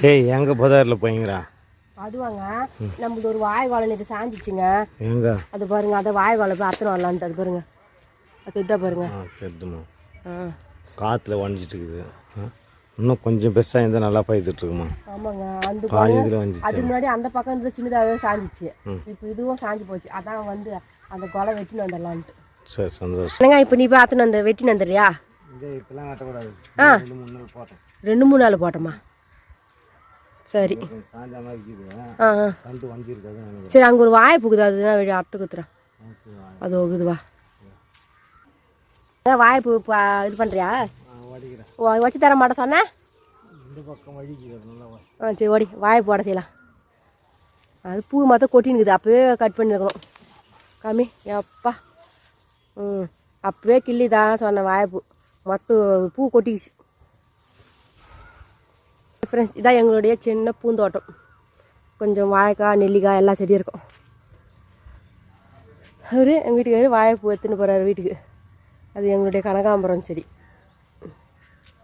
ஏய் எங்க புதாரில் போய்ங்கிறா அதுவாங்க நம்மளுக்கு ஒரு வாய் வாழை நேற்று சாஞ்சிச்சுங்க. எங்க அது பாருங்க, அதை வாய் வாழை போய் அத்தனை வரலான்ட்டு அது பாருங்க, அது இதான் பாருங்க. தெரியுமா காற்றுல வண்டிட்டு இருக்குது. இன்னும் கொஞ்சம் பெருசாக இருந்தால் நல்லா பயிர்த்துட்டு இருக்குமா? ஆமாங்க. அந்த அதுக்கு முன்னாடி அந்த பக்கம் இருந்து சின்னதாகவே சாஞ்சிச்சு. இப்போ இதுவும் சாஞ்சி போச்சு. அதான் வந்து அந்த கொலை வெட்டின்னு வந்துடலான்ட்டு. சரி சந்தோஷம். இல்லைங்க, இப்போ நீ பார்த்துன்னு அந்த வெட்டின்னு வந்துடுறியா? இப்பெல்லாம் வெட்டக்கூடாது. 2-3 நாள் போட்டோமா? சரி. சரி, அங்கே ஒரு வாய் புகுது, அதுதான் வெளியே அறுத்து குத்துறேன். அது ஒகுதுவா வாய்ப்பு இது பண்ணுறியா? வச்சு தர மாட்டேன் சொன்னேன். சரி ஓடி வாய்ப்பு போட செய்யலாம். அது பூ மாற்ற கொட்டினுக்குது, அப்போவே கட் பண்ணிருக்கணும். கம்மி எப்பா. அப்போவே கிள்ளி தான் சொன்னேன். வாய்ப்பு மொத்தம் பூ கொட்டிக்குச்சு. ஃப்ரெண்ட்ஸ், இதான் எங்களுடைய சின்ன பூந்தோட்டம். கொஞ்சம் வாழைக்காய், நெல்லிக்காய் எல்லா செடியும் இருக்கும். அவரு எங்கள் வீட்டுக்காரர் வாழைப்பூ எடுத்துன்னு போகிறாரு வீட்டுக்கு. அது எங்களுடைய கனகாம்பரம் செடி.